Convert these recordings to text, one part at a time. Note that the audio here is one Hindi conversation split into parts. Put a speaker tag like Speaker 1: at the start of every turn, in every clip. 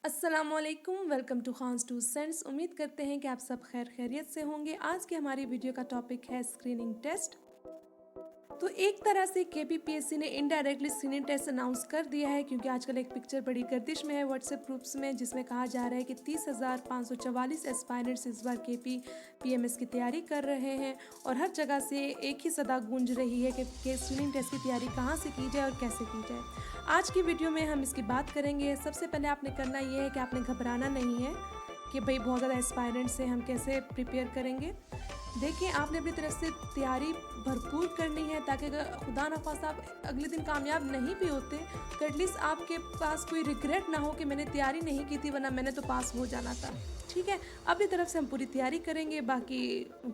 Speaker 1: अस्सलामुअलैकुम, welcome to Khan's two cents. उम्मीद करते हैं कि आप सब खैरियत से होंगे। आज की हमारी वीडियो का टॉपिक है स्क्रीनिंग टेस्ट। तो एक तरह से केपीपीएससी ने इनडायरेक्टली स्क्रीनिंग टेस्ट अनाउंस कर दिया है, क्योंकि आजकल एक पिक्चर बड़ी गर्दिश में है व्हाट्सएप ग्रुप्स में, जिसमें कहा जा रहा है कि 30,544 एस्पायरेंट्स इस बार केपीपीएमएस की तैयारी कर रहे हैं। और हर जगह से एक ही सदा गूंज रही है कि स्क्रीनिंग टेस्ट की तैयारी कहाँ से की जाए और कैसे की जाए। आज की वीडियो में हम इसकी बात करेंगे। सबसे पहले आपने करना ये है कि आपने घबराना नहीं है कि भाई बहुत ज़्यादा एस्पायरेंट्स हैं, हम कैसे प्रिपेयर करेंगे। देखिए, आपने अपनी तरफ से तैयारी भरपूर करनी है, ताकि अगर खुदा न खास्ता आप अगले दिन कामयाब नहीं भी होते तो एटलीस्ट आपके पास कोई रिग्रेट ना हो कि मैंने तैयारी नहीं की थी, वरना मैंने तो पास हो जाना था। ठीक है, अपनी तरफ से हम पूरी तैयारी करेंगे, बाकी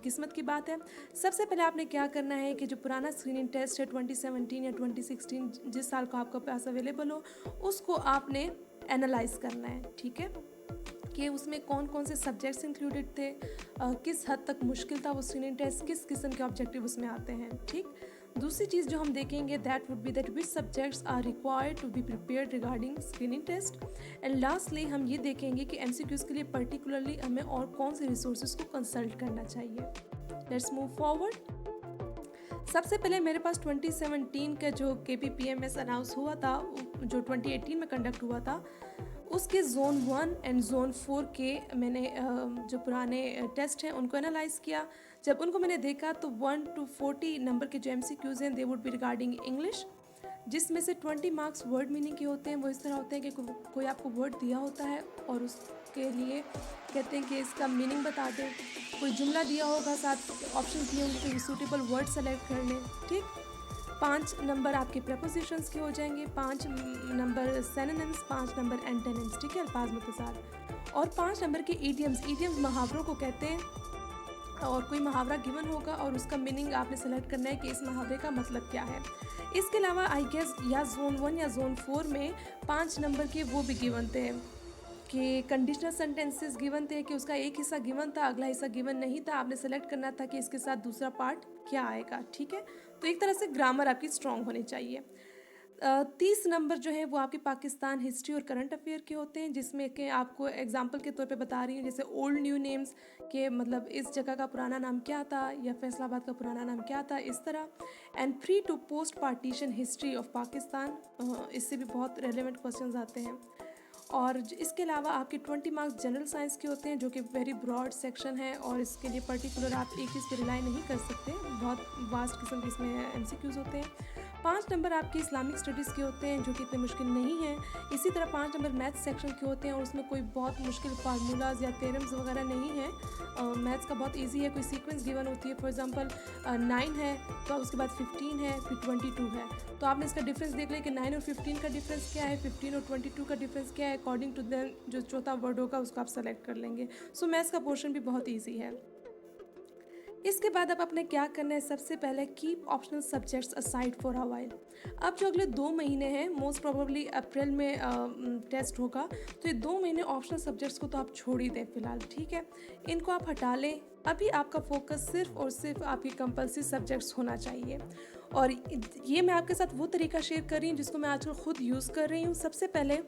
Speaker 1: किस्मत की बात है। सबसे पहले आपने क्या करना है कि जो पुराना स्क्रीनिंग टेस्ट है 2017 या 2016, जिस साल का आपका पास अवेलेबल हो, उसको आपने एनालाइज करना है। ठीक है, कि उसमें कौन कौन से सब्जेक्ट्स इंक्लूडेड थे, किस हद तक मुश्किल था वो स्क्रीनिंग टेस्ट, किस किस्म के ऑब्जेक्टिव उसमें आते हैं। ठीक, दूसरी चीज़ जो हम देखेंगे that would be that which subjects are required to be prepared regarding screening test. And lastly हम ये देखेंगे कि एमसीक्यूज़ के लिए पर्टिकुलरली हमें और कौन से रिसोर्सेज को कंसल्ट करना चाहिए। Let's move forward. सबसे पहले मेरे पास 2017 का जो केपीपीएमएस अनाउंस हुआ था, जो 2018 में कंडक्ट हुआ था, उसके जोन 1 एंड जोन 4 के मैंने जो पुराने टेस्ट हैं उनको एनालाइज़ किया। जब उनको मैंने देखा तो 1 to 40 नंबर के जो MCQs हैं they would be regarding English, जिसमें से 20 मार्क्स वर्ड मीनिंग के होते हैं। वो इस तरह होते हैं कि कोई आपको वर्ड दिया होता है और उसके लिए कहते हैं कि इसका मीनिंग बता दें। कोई जुमला दिया होगा, साथ ऑप्शन दिए होंगे कि सूटेबल वर्ड सेलेक्ट कर लें। ठीक, 5 नंबर आपके प्रपोजिशंस के हो जाएंगे, 5 नंबर सिनोनिम्स, 5 नंबर एंटोनिम्स। ठीक है, अल्फाज मुतज़ाद, और 5 नंबर के ईडियम्स। ईडियम्स मुहावरों को कहते हैं, और कोई मुहावरा गिवन होगा और उसका मीनिंग आपने सेलेक्ट करना है कि इस मुहावरे का मतलब क्या है। इसके अलावा आई गेस या जोन 1 या जोन 4 में 5 नंबर के वो भी गिवन थे कि कंडीशनल सेंटेंसेस गिवन थे, कि उसका एक हिस्सा गिवन था, अगला हिस्सा गिवन नहीं था। आपने सेलेक्ट करना था कि इसके साथ दूसरा पार्ट क्या आएगा। ठीक है, तो एक तरह से ग्रामर आपकी स्ट्रॉन्ग होनी चाहिए। 30 नंबर जो है वो आपके पाकिस्तान हिस्ट्री और करंट अफेयर के होते हैं, जिसमें कि आपको एग्जांपल के तौर पे बता रही हूँ, जैसे ओल्ड न्यू नेम्स के मतलब इस जगह का पुराना नाम क्या था या फैसलाबाद का पुराना नाम क्या था, इस तरह। And pre to post partition history of Pakistan, इससे भी बहुत रेलिवेंट क्वेश्चंस आते हैं। और इसके अलावा आपके 20 मार्क्स जनरल साइंस के होते हैं, जो कि वेरी ब्रॉड सेक्शन है, और इसके लिए पर्टिकुलर आप एक चीज़ पे रिलाई नहीं कर सकते, बहुत वास्ट किस्म के इसमें MCQs होते हैं। 5 नंबर आपके इस्लामिक स्टडीज़ के होते हैं, जो कि इतने मुश्किल नहीं हैं। इसी तरह 5 नंबर मैथ्स सेक्शन के होते हैं, और उसमें कोई बहुत मुश्किल फार्मूलाज या थ्योरम्स वगैरह नहीं है। मैथ्स का बहुत ईजी है, कोई सीक्वेंस गिवन होती है, फॉर एग्जांपल 9 है तो उसके बाद 15 है, फिर 22 है, तो आपने इसका डिफरेंस देख लिया कि 9 और 15 का डिफरेंस क्या है, 15 और 22 का डिफरेंस क्या है। अकॉर्डिंग टू देन जो चौथा वर्ड होगा उसको आप सेलेक्ट कर लेंगे। सो मैथ्स का पोर्शन भी बहुत ईजी है। इसके बाद अब आपने क्या करना है, सबसे पहले keep optional subjects aside for a while. अब जो अगले 2 महीने हैं, मोस्ट प्रोबेबली अप्रैल में टेस्ट होगा, तो ये 2 महीने ऑप्शनल सब्जेक्ट्स को तो आप छोड़ ही दें फिलहाल। ठीक है, इनको आप हटा लें। अभी आपका फोकस सिर्फ और सिर्फ आपकी कंपल्सरी सब्जेक्ट्स होना चाहिए। और ये मैं आपके साथ वो तरीका शेयर कर रही हूँ जिसको मैं आजकल खुद यूज़ कर रही हूँ। सबसे पहले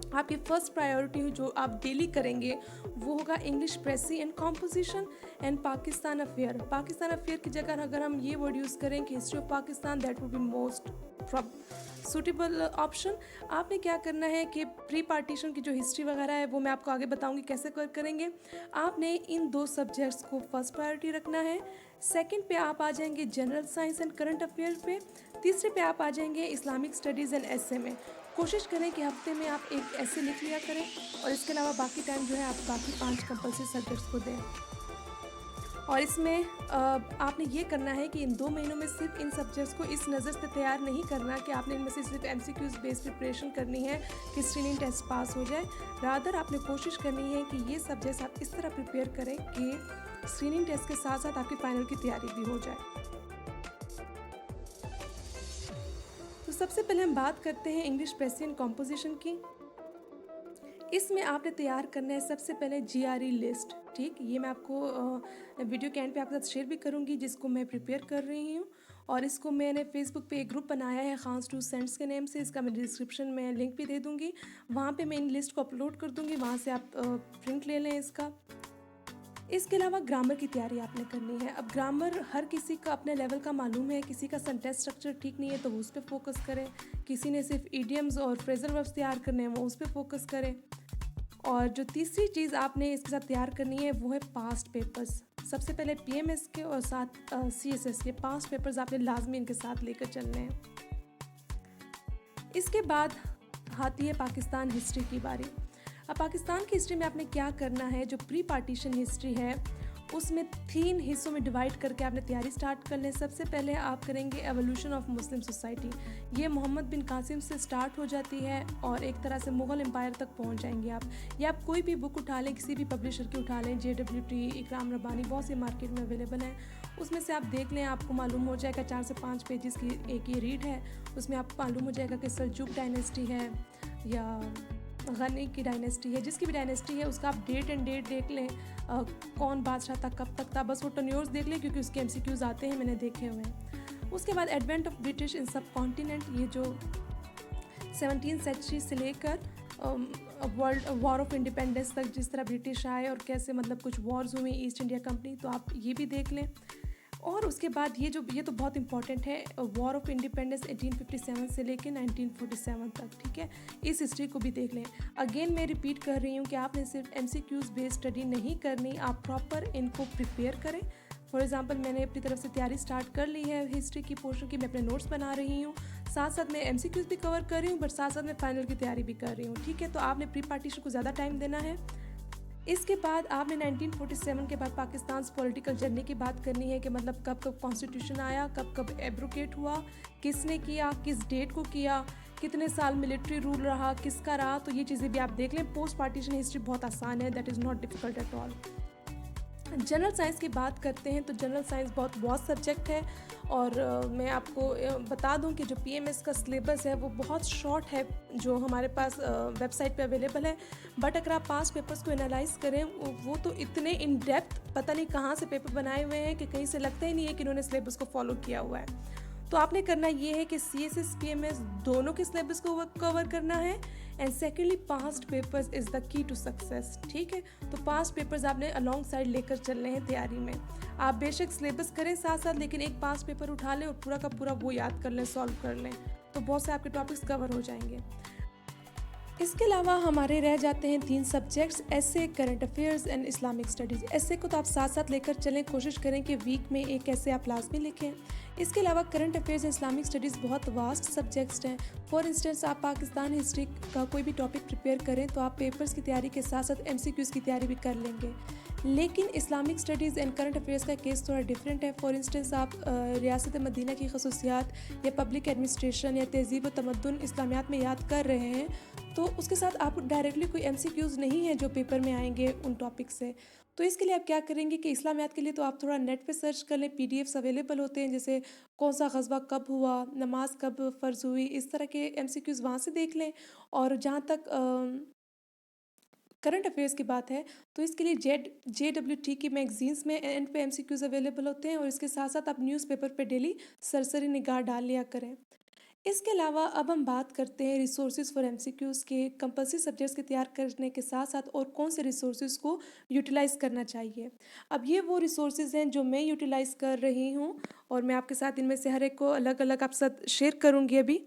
Speaker 1: आपकी फर्स्ट प्रायोरिटी जो आप डेली करेंगे वो होगा English precis and composition and Pakistan affair. Pakistan affair की जगह अगर हम ये वर्ड यूज़ करें कि history of Pakistan, that would be most suitable option. आपने क्या करना है कि प्री पार्टीशन की जो हिस्ट्री वगैरह है वो मैं आपको आगे बताऊंगी कैसे करेंगे। आपने इन 2 सब्जेक्ट्स को फर्स्ट प्रायोरिटी रखना है। सेकंड पे आप आ जाएंगे general science and current affair पे। तीसरे पे आप आ जाएंगे इस्लामिक स्टडीज़ एंड एसे में। कोशिश करें कि हफ्ते में आप एक ऐसे लिख लिया करें, और इसके अलावा बाकी टाइम जो है आप बाकी 5 कंपल्सरी सब्जेक्ट्स को दें। और इसमें आपने ये करना है कि इन 2 महीनों में सिर्फ इन सब्जेक्ट्स को इस नज़र से तैयार नहीं करना कि आपने इनमें से सिर्फ MCQs बेस्ड प्रिपरेशन करनी है कि स्क्रीनिंग टेस्ट पास हो जाए। रादर आपने कोशिश करनी है कि ये सब्जेक्ट्स आप इस तरह प्रिपेयर करें कि स्क्रीनिंग टेस्ट के साथ साथ आपकी फाइनल की तैयारी भी हो जाए। तो सबसे पहले हम बात करते हैं इंग्लिश प्रेसी एंड कॉम्पोजिशन की। इसमें आपने तैयार करना है सबसे पहले GRE लिस्ट। ठीक, ये मैं आपको वीडियो के एंड पे आपके साथ शेयर भी करूँगी, जिसको मैं प्रिपेयर कर रही हूँ। और इसको मैंने फेसबुक पे एक ग्रुप बनाया है खान टू सेंट्स के नेम से। इसका मैं डिस्क्रिप्शन में लिंक भी दे दूँगी। वहाँ पे मैं इन लिस्ट को अपलोड कर दूँगी, वहाँ से आप प्रिंट ले लें इसका। इसके अलावा ग्रामर की तैयारी आपने करनी है। अब ग्रामर हर किसी का अपने लेवल का मालूम है, किसी का सेंटेंस स्ट्रक्चर ठीक नहीं है तो वो उस पर फोकस करें, किसी ने सिर्फ ईडियम्स और फ्रेजल वर्ब्स तैयार करने हैं वो उस पर फोकस करें। और जो तीसरी चीज़ आपने इसके साथ तैयार करनी है वो है पास्ट पेपर्स। सबसे पहले पीएमएस के और साथ सीएसएस के पास्ट पेपर्स आपने लाजमी इनके साथ लेकर चलने हैं। इसके बाद आती है पाकिस्तान हिस्ट्री की बारी। अब पाकिस्तान की हिस्ट्री में आपने क्या करना है, जो प्री पार्टीशन हिस्ट्री है उसमें 3 हिस्सों में डिवाइड करके आपने तैयारी स्टार्ट कर लें। सबसे पहले आप करेंगे एवोल्यूशन ऑफ मुस्लिम सोसाइटी। ये मोहम्मद बिन कासिम से स्टार्ट हो जाती है और एक तरह से मुग़ल एम्पायर तक पहुंच जाएंगे आप। या आप कोई भी बुक उठा लें, किसी भी पब्लिशर की उठा लें, JWT, इकराम रब्बानी, बहुत से मार्केट में अवेलेबल हैं, उसमें से आप देख लें, आपको मालूम हो जाएगा। 4 से 5 पेजेस की एक ये रीड है, उसमें आपको मालूम हो जाएगा कि सल्जूक डायनेस्टी है या गनी की डायनेस्टी है, जिसकी भी डायनेस्टी है उसका आप डेट एंड डेट देख लें, कौन बादशाह था, कब तक था, बस वो टर्न्योर्स देख लें क्योंकि उसके MCQs आते हैं, मैंने देखे हुए हैं। उसके बाद एडवेंट ऑफ ब्रिटिश इन सब कॉन्टिनेंट, ये जो 17th सेंचुरी से लेकर वर्ल्ड वॉर ऑफ इंडिपेंडेंस तक जिस तरह ब्रिटिश आए और कैसे मतलब कुछ वॉर्स हुए ईस्ट इंडिया कंपनी, तो आप ये भी देख लें। और उसके बाद ये तो बहुत इंपॉर्टेंट है, वॉर ऑफ इंडिपेंडेंस 1857 से लेके 1947 तक, ठीक है, इस हिस्ट्री को भी देख लें। अगेन मैं रिपीट कर रही हूँ कि आपने सिर्फ MCQs बेस्ड स्टडी नहीं करनी, आप प्रॉपर इनको प्रिपेयर करें। फॉर एग्जांपल मैंने अपनी तरफ से तैयारी स्टार्ट कर ली है हिस्ट्री की पोर्शन की, मैं अपने नोट्स बना रही हूँ, साथ साथ मैं MCQs भी कवर कर रही हूँ, बट साथ साथ मैं फाइनल की तैयारी भी कर रही हूँ, ठीक है। तो आपने प्री पार्टीशन को ज़्यादा टाइम देना है। इसके बाद आपने 1947 के बाद पाकिस्तान पॉलिटिकल जर्नी की बात करनी है कि मतलब कब कब कॉन्स्टिट्यूशन आया, कब कब एब्रोकेट हुआ, किसने किया, किस डेट को किया, कितने साल मिलिट्री रूल रहा, किसका रहा, तो ये चीज़ें भी आप देख लें। पोस्ट पार्टीशन हिस्ट्री बहुत आसान है, that is not difficult at all. General science की बात करते हैं तो जनरल साइंस बहुत सब्जेक्ट है और मैं आपको बता दूं कि जो PMS का सिलेबस है वो बहुत शॉर्ट है, जो हमारे पास वेबसाइट पे अवेलेबल है। बट अगर आप पास पेपर्स को एनालाइज करें वो तो इतने इन डेप्थ पता नहीं कहाँ से पेपर बनाए हुए हैं कि कहीं से लगता ही नहीं है कि इन्होंने सिलेबस को फॉलो किया हुआ है। तो आपने करना ये है कि CSS PMS दोनों के सिलेबस को कवर करना है। And secondly past papers is the key to success, ठीक है। तो पास्ट पेपर्स आपने अलॉन्ग साइड लेकर चलने हैं तैयारी में। आप बेशक सिलेबस करें साथ साथ, लेकिन एक पास्ट पेपर उठा लें और पूरा का पूरा वो याद कर लें, सॉल्व कर लें, तो बहुत से आपके टॉपिक्स कवर हो जाएंगे। इसके अलावा हमारे रह जाते हैं 3 सब्जेक्ट्स, ऐसे, current affairs and Islamic studies. ऐसे को तो आप साथ साथ लेकर चलें, कोशिश करें कि वीक में एक ऐसे आप लाजमी लिखें। इसके अलावा current affairs and Islamic studies बहुत वास्ट सब्जेक्ट्स हैं। फॉर इंस्टेंस आप पाकिस्तान हिस्ट्री का कोई भी टॉपिक प्रिपेयर करें तो आप पेपर्स की तैयारी के साथ साथ MCQs की तैयारी भी कर लेंगे। लेकिन Islamic studies and current affairs का केस थोड़ा डिफरेंट है। फॉर इंस्टेंस आप रियासत मदीना की खसूसियात या पब्लिक एडमिनिस्ट्रेशन या तहज़ीब व तमद्दुन इस्लामियात में याद कर रहे हैं, तो उसके साथ आप डायरेक्टली कोई MCQs नहीं है जो पेपर में आएंगे उन टॉपिक से। तो इसके लिए आप क्या करेंगे कि इस्लामियात के लिए तो आप थोड़ा नेट पे सर्च कर लें, PDFs अवेलेबल होते हैं, जैसे कौन सा ग़ज़वा कब हुआ, नमाज कब फ़र्ज़ हुई, इस तरह के MCQs वहाँ से देख लें। और जहाँ तक करंट अफेयर्स की बात है तो इसके लिए JWT की मैगजीन्स में एंड पे MCQs अवेलेबल होते हैं और इसके साथ साथ आप न्यूज़पेपर पे डेली सरसरी निगाह डाल लिया करें। इसके अलावा अब हम बात करते हैं रिसोर्सेज फॉर MCQs के। कंपलसरी सब्जेक्ट्स के तैयार करने के साथ साथ और कौन से रिसोर्सेज को यूटिलाइज़ करना चाहिए। अब ये वो रिसोर्सेज हैं जो मैं यूटिलाइज़ कर रही हूँ और मैं आपके साथ इनमें से हर एक को अलग अलग आप साथ शेयर करूँगी। अभी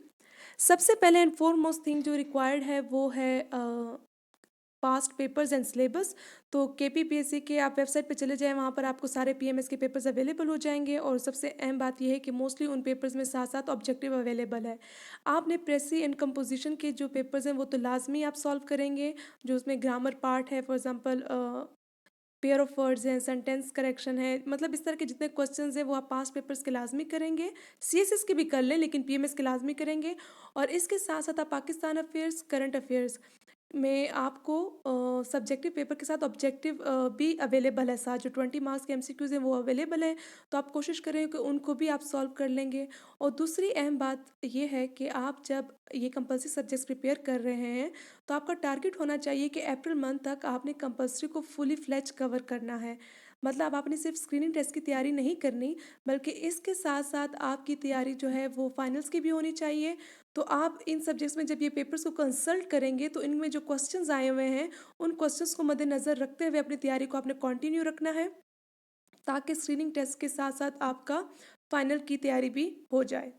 Speaker 1: सबसे पहले एंड फॉरमोस्ट थिंग जो रिक्वायर्ड है वो है पास्ट पेपर्स एंड सिलेबस। तो KPPSC के आप वेबसाइट पे चले जाएं, वहाँ पर आपको सारे PMS के पेपर्स अवेलेबल हो जाएंगे। और सबसे अहम बात यह है कि मोस्टली उन पेपर्स में साथ साथ ऑब्जेक्टिव अवेलेबल है। आपने प्रेसी एंड कंपोजिशन के जो पेपर्स हैं वो तो लाजमी आप सॉल्व करेंगे, जो उसमें ग्रामर पार्ट है, for example pair of words हैं, सेंटेंस करेक्शन है, मतलब इस तरह के जितने क्वेश्चंस हैं वो आप पास्ट पेपर्स के लाजमी करेंगे। CSS के भी कर लें लेकिन PMS के लाजमी करेंगे। और इसके साथ साथ आप पाकिस्तान अफेयर्स, करंट अफेयर्स में आपको सब्जेक्टिव पेपर के साथ ऑब्जेक्टिव भी अवेलेबल है, साथ जो 20 मार्क्स के MCQs हैं वो अवेलेबल है। तो आप कोशिश करें कि उनको भी आप सॉल्व कर लेंगे। और दूसरी अहम बात ये है कि आप जब ये कंपलसरी सब्जेक्ट्स प्रिपेयर कर रहे हैं तो आपका टारगेट होना चाहिए कि अप्रैल मंथ तक आपने कंपलसरी को फुली फ्लेज कवर करना है। मतलब आपने सिर्फ स्क्रीनिंग टेस्ट की तैयारी नहीं करनी, बल्कि इसके साथ साथ आपकी तैयारी जो है वो फाइनल्स की भी होनी चाहिए। तो आप इन सब्जेक्ट्स में जब ये पेपर्स को कंसल्ट करेंगे तो इनमें जो क्वेश्चंस आए हुए हैं उन क्वेश्चंस को मद्देनज़र रखते हुए अपनी तैयारी को आपने कंटिन्यू रखना है, ताकि स्क्रीनिंग टेस्ट के साथ साथ आपका फाइनल की तैयारी भी हो जाए।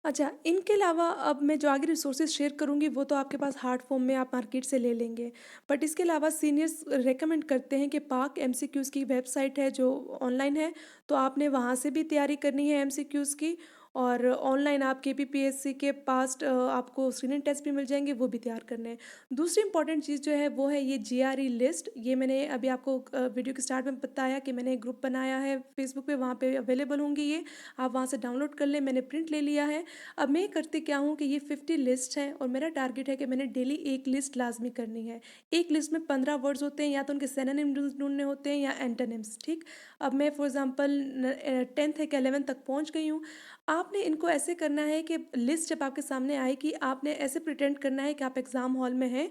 Speaker 1: अच्छा, इनके अलावा अब मैं जो आगे रिसोर्सेज़ शेयर करूँगी वो तो आपके पास हार्ड फॉर्म में आप मार्केट से ले लेंगे। बट इसके अलावा सीनियर्स रिकमेंड करते हैं कि पाक एमसीक्यूज़ की वेबसाइट है जो ऑनलाइन है, तो आपने वहाँ से भी तैयारी करनी है एमसीक्यूज़ की। और ऑनलाइन आप केपीपीएससी के पास्ट आपको स्क्रीनिंग टेस्ट भी मिल जाएँगे, वो भी तैयार करने हैं। दूसरी इंपॉर्टेंट चीज़ जो है वो है ये जीआरई लिस्ट। ये मैंने अभी आपको वीडियो के स्टार्ट में बताया कि मैंने एक ग्रुप बनाया है फेसबुक पे, वहाँ पे अवेलेबल होंगी ये। आप वहाँ से डाउनलोड कर लें, मैंने प्रिंट ले लिया है। अब मैं करती क्या हूँ कि ये 50 लिस्ट है और मेरा टारगेट है कि मैंने डेली एक लिस्ट लाजमी करनी है। एक लिस्ट में 15 वर्ड्स होते हैं, या तो उनके सिनोनिम ढूंढने होते हैं या एंटोनिम्स, ठीक। अब मैं फॉर एग्जांपल 10th है कि 11th तक पहुँच गई हूँ। आपने इनको ऐसे करना है कि लिस्ट जब आपके सामने आए कि आपने ऐसे प्रिटेंड करना है कि आप एग्ज़ाम हॉल में हैं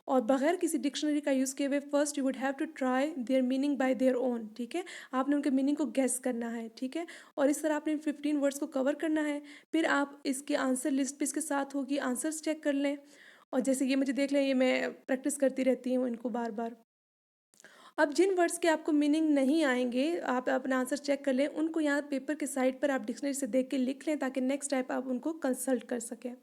Speaker 1: और बगैर किसी डिक्शनरी का यूज़ किए हुए first you would have to try their meaning by their own, ठीक है। आपने उनके मीनिंग को गेस करना है, ठीक है। और इस तरह आपने 15 वर्ड्स को कवर करना है। फिर आप इसके आंसर लिस्ट भी इसके साथ होगी, आंसर्स चेक कर लें। और जैसे ये मुझे देख लें, ये मैं प्रैक्टिस करती रहती हूँ इनको बार बार। अब जिन वर्ड्स के आपको मीनिंग नहीं आएंगे, आप अपना आंसर चेक कर लें, उनको यहाँ पेपर के साइड पर आप डिक्शनरी से देख के लिख लें, ताकि नेक्स्ट टाइप आप उनको कंसल्ट कर सकें।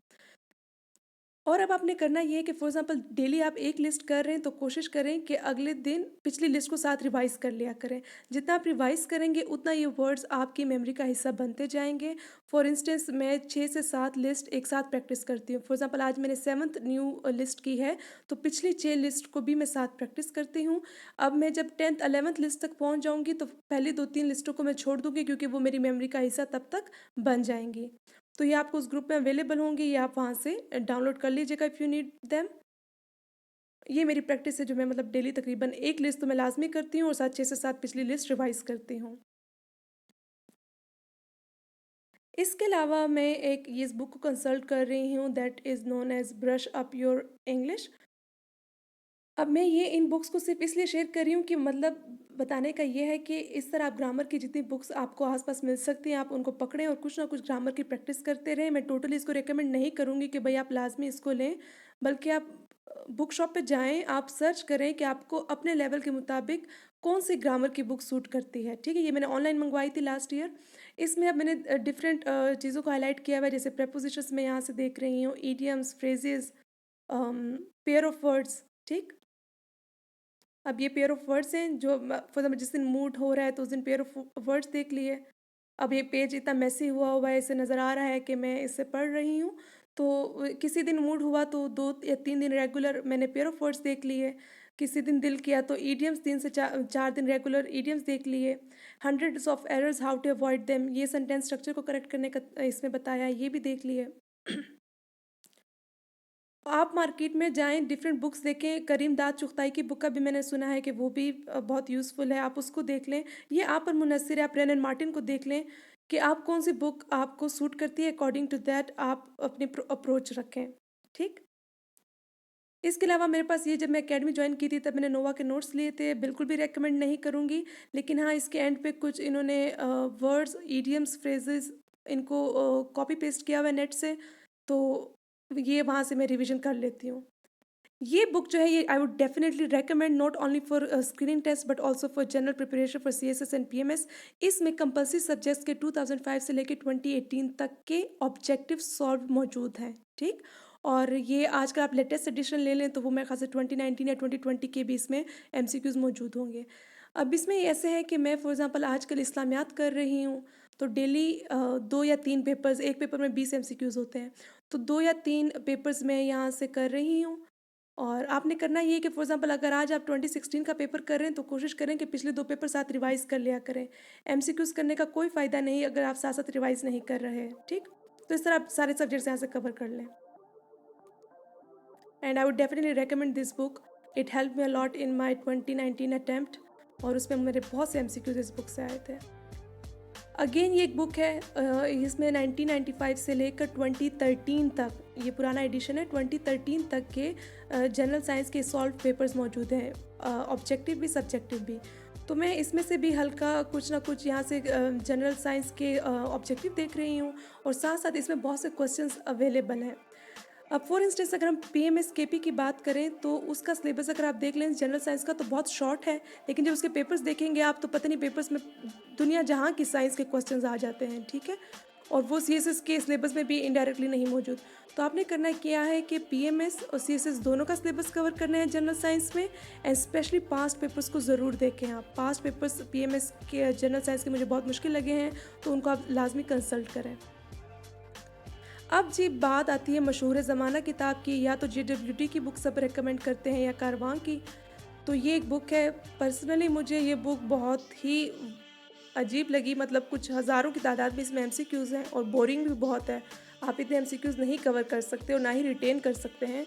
Speaker 1: और अब आपने करना ये है कि फॉर एग्जांपल डेली आप एक लिस्ट कर रहे हैं तो कोशिश करें कि अगले दिन पिछली लिस्ट को साथ रिवाइज कर लिया करें। जितना आप रिवाइज करेंगे उतना ये वर्ड्स आपकी मेमोरी का हिस्सा बनते जाएंगे। फॉर इंस्टेंस मैं 6 से 7 लिस्ट एक साथ प्रैक्टिस करती हूँ। फॉर एग्जांपल आज मैंने 7th न्यू लिस्ट की है, तो पिछली 6 लिस्ट को भी मैं साथ प्रैक्टिस करती हूँ। अब मैं जब 10th 11th लिस्ट तक पहुँच जाऊँगी तो पहली 2-3 लिस्टों को मैं छोड़ दूँगी, क्योंकि वो मेरी मेमोरी का हिस्सा तब तक बन जाएंगी। तो ये आपको उस ग्रुप में अवेलेबल होंगी, ये आप वहाँ से डाउनलोड कर लीजिएगा इफ़ यू नीड देम। ये मेरी प्रैक्टिस है जो मैं मतलब डेली तकरीबन एक लिस्ट तो मैं लाजमी करती हूँ और साथ 6 से 7 पिछली लिस्ट रिवाइज करती हूँ। इसके अलावा मैं एक ये इस बुक को कंसल्ट कर रही हूँ, that is known as brush up your English. अब मैं ये इन बुक्स को सिर्फ इसलिए शेयर कर रही हूँ कि मतलब बताने का ये है कि इस तरह आप ग्रामर की जितनी बुक्स आपको आसपास मिल सकती हैं आप उनको पकड़ें और कुछ ना कुछ ग्रामर की प्रैक्टिस करते रहें। मैं टोटली इसको रिकमेंड नहीं करूँगी कि भाई आप लाजमी इसको लें, बल्कि आप बुक शॉप पे जाएं, आप सर्च करें कि आपको अपने लेवल के मुताबिक कौन सी ग्रामर की बुक सूट करती है, ठीक है। ये मैंने ऑनलाइन मंगवाई थी लास्ट ईयर। इसमें अब मैंने डिफरेंट चीज़ों को हाईलाइट किया हुआ है, जैसे प्रपोजिशंस मैं यहाँ से देख रही हूँ, idioms, phrases, pair of words, ठीक। अब ये पेयर ऑफ वर्ड्स हैं जो फॉर एग्जाम्पल जिस दिन मूड हो रहा है तो उस दिन पेयर ऑफ वर्ड्स देख लिए। अब ये पेज इतना मेसी हुआ हुआ है, इससे नज़र आ रहा है कि मैं इससे पढ़ रही हूँ। तो किसी दिन मूड हुआ तो 2 या 3 दिन रेगुलर मैंने पेयर ऑफ वर्ड्स देख लिए। किसी दिन दिल किया तो ईडियम्स 3 से 4 दिन रेगुलर ईडियम्स देख लिए। Hundreds of errors how to avoid them, ये सेंटेंस स्ट्रक्चर को करेक्ट करने का इसमें बताया, ये भी देख लिए। आप मार्केट में जाएँ, डिफरेंट बुक्स देखें, करीम दाद चुगताई की बुक का भी मैंने सुना है कि वो भी बहुत यूज़फुल है, आप उसको देख लें। ये आप पर मुनहसर है, आप ब्रेनन मार्टिन को देख लें कि आप कौन-सी बुक आपको सूट करती है, अकॉर्डिंग टू दैट आप अपनी अप्रोच रखें, ठीक? इसके अलावा मेरे पास ये जब मैं अकेडमी जॉइन की थी तब मैंने नोवा के नोट्स लिए थे, बिल्कुल भी रिकमेंड नहीं करूँगी। लेकिन हाँ, इसके एंड पे कुछ इन्होंने वर्ड्स, इडियम्स, फ्रेजेस इनको कॉपी पेस्ट किया हुआ है नेट से, तो ये वहाँ से मैं रिवीजन कर लेती हूँ। ये बुक जो है ये I would definitely recommend, not only for screening test but also for general preparation for CSS and PMS. इसमें कंपल्सरी सब्जेक्ट्स के 2005 से लेकर 2018 तक के ऑब्जेक्टिव सॉल्व मौजूद हैं, ठीक। और ये आजकल आप लेटेस्ट एडिशन ले लें तो वो मेरे ख्याल से 2019 या 2020 के भी इसमें एमसीक्यूज़ मौजूद होंगे। अब इसमें ऐसे है कि मैं फॉर एग्जांपल आजकल इस्लामियात कर रही हूँ, तो डेली 2 या 3 पेपर्स, एक पेपर में 20 एमसीक्यूज़ होते हैं, तो 2 या 3 पेपर्स मैं यहाँ से कर रही हूँ। और आपने करना ये है कि फॉर एग्जांपल अगर आज आप 2016 का पेपर कर रहे हैं तो कोशिश करें कि पिछले 2 पेपर साथ रिवाइज कर लिया करें। एमसीक्यूज़ करने का कोई फ़ायदा नहीं अगर आप साथ साथ रिवाइज नहीं कर रहे हैं, ठीक। तो इस तरह आप सारे सब्जेक्ट्स यहाँ से कवर कर लें। And I would definitely recommend this book, it help me a lot in my 2019 attempt, और उसमें मेरे बहुत से एमसीक्यूज इस बुक से आए थे। अगेन ये एक बुक है, इसमें 1995 से लेकर 2013 तक, ये पुराना एडिशन है, 2013 तक के जनरल साइंस के सॉल्व पेपर्स मौजूद हैं, ऑब्जेक्टिव भी सब्जेक्टिव भी। तो मैं इसमें से भी हल्का कुछ ना कुछ यहाँ से जनरल साइंस के ऑब्जेक्टिव देख रही हूँ, और साथ साथ इसमें बहुत से क्वेश्चंस अवेलेबल हैं। अब फॉर इंस्टेंस अगर हम PMS-KP की बात करें तो उसका सिलेबस अगर आप देख लें जनरल साइंस का तो बहुत शॉर्ट है, लेकिन जब उसके पेपर्स देखेंगे आप तो पता नहीं पेपर्स में दुनिया जहाँ की साइंस के क्वेश्चंस आ जाते हैं, ठीक है। और वो CSS के सिलेबस में भी इनडायरेक्टली नहीं मौजूद। तो आपने करना क्या है कि PMS और CSS दोनों का सिलेबस कवर करना है जनरल साइंस में, एंड स्पेशली पास्ट पेपर्स को ज़रूर देखें आप। पास्ट पेपर्स PMS के जनरल साइंस के मुझे बहुत मुश्किल लगे हैं, तो उनको आप लाजमी कंसल्ट करें। अब जी बात आती है मशहूर ज़माना किताब की, या तो JWT की बुक सब रेकमेंड करते हैं या कारवां की। तो ये एक बुक है, पर्सनली मुझे ये बुक बहुत ही अजीब लगी, मतलब कुछ हज़ारों की तादाद में इसमें MCQs हैं और बोरिंग भी बहुत है। आप इतने MCQs नहीं कवर कर सकते और ना ही रिटेन कर सकते हैं।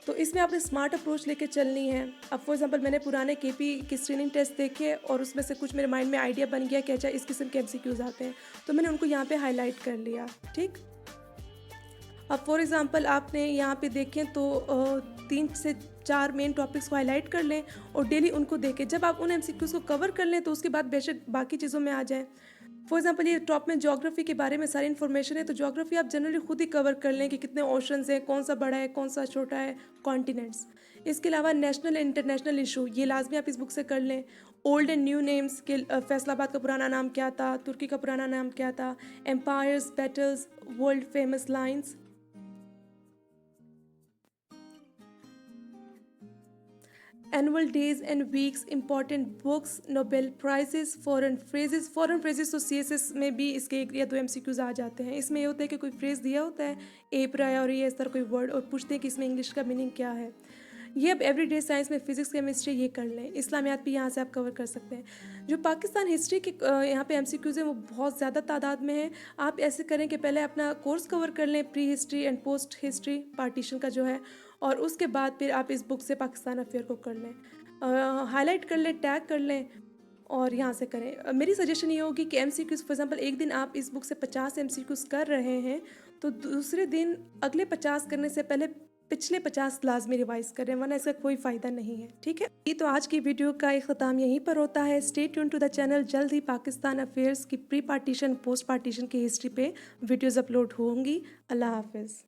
Speaker 1: तो इसमें आपने स्मार्ट अप्रोच लेके चलनी है। अब फॉर एग्जांपल मैंने पुराने KP के स्क्रीनिंग टेस्ट देखे और उसमें से कुछ मेरे माइंड में आइडिया बन गया कि अच्छा इस किस्म के MCQs आते हैं, तो मैंने उनको यहाँ पे हाईलाइट कर लिया, ठीक। अब फॉर एग्ज़ाम्पल आपने यहाँ पे देखें तो 3 से 4 मेन टॉपिक्स को हाईलाइट कर लें और डेली उनको देखें। जब आप उन MCQs को कवर कर लें तो उसके बाद बेशक बाकी चीज़ों में आ जाएँ। फॉर एग्ज़ाम्पल ये टॉप में ज्योग्राफी के बारे में सारी इन्फॉर्मेशन है, तो ज्योग्राफी आप जनरली खुद ही कवर कर लें कि कितने ओशंस हैं, कौन सा बड़ा है, कौन सा छोटा है, कॉन्टिनेंट्स। इसके अलावा नेशनल इंटरनेशनल इशू ये लाजमी आप इस बुक से कर लें। ओल्ड एंड न्यू नेम्स के फैसलाबाद का पुराना नाम क्या था, तुर्की का पुराना नाम क्या था, empires, battles, world famous lines, annual days and weeks, important books, Nobel prizes, foreign phrases. Foreign phrases तो CSS में भी इसके 1 या 2 MCQs आ जाते हैं। इसमें ये होता है कि कोई फ्रेज दिया होता है ए प्राय और ये इस तरह कोई वर्ड, और पूछते हैं कि इसमें इंग्लिश का मीनिंग क्या है। ये अब एवरीडे साइंस में फिजिक्स केमिस्ट्री ये कर लें। इस्लामियात भी यहाँ से आप कवर कर सकते हैं। जो पाकिस्तान हिस्ट्री के यहाँ पे MCQs हैं वो बहुत ज़्यादा तादाद में हैं। आप ऐसे करें कि पहले अपना कोर्स कवर कर लें, pre history and post history partition का जो है, और उसके बाद फिर आप इस बुक से पाकिस्तान अफेयर को कर लें, हाईलाइट कर लें, टैग कर लें और यहाँ से करें। मेरी सजेशन ये होगी कि MCQs फॉर एग्जांपल एक दिन आप इस बुक से 50 MCQs कर रहे हैं तो दूसरे दिन अगले 50 करने से पहले पिछले 50 लाजमी रिवाइज करें, वरना इसका कोई फ़ायदा नहीं है, ठीक है। ये तो आज की वीडियो का इख्तिताम यहीं पर होता है। Stay tune to the channel. जल्द ही पाकिस्तान अफेयर्स की प्री पार्टीशन पोस्ट पार्टीशन की हिस्ट्री पे वीडियोज़ अपलोड होंगी। अल्लाह हाफिज़।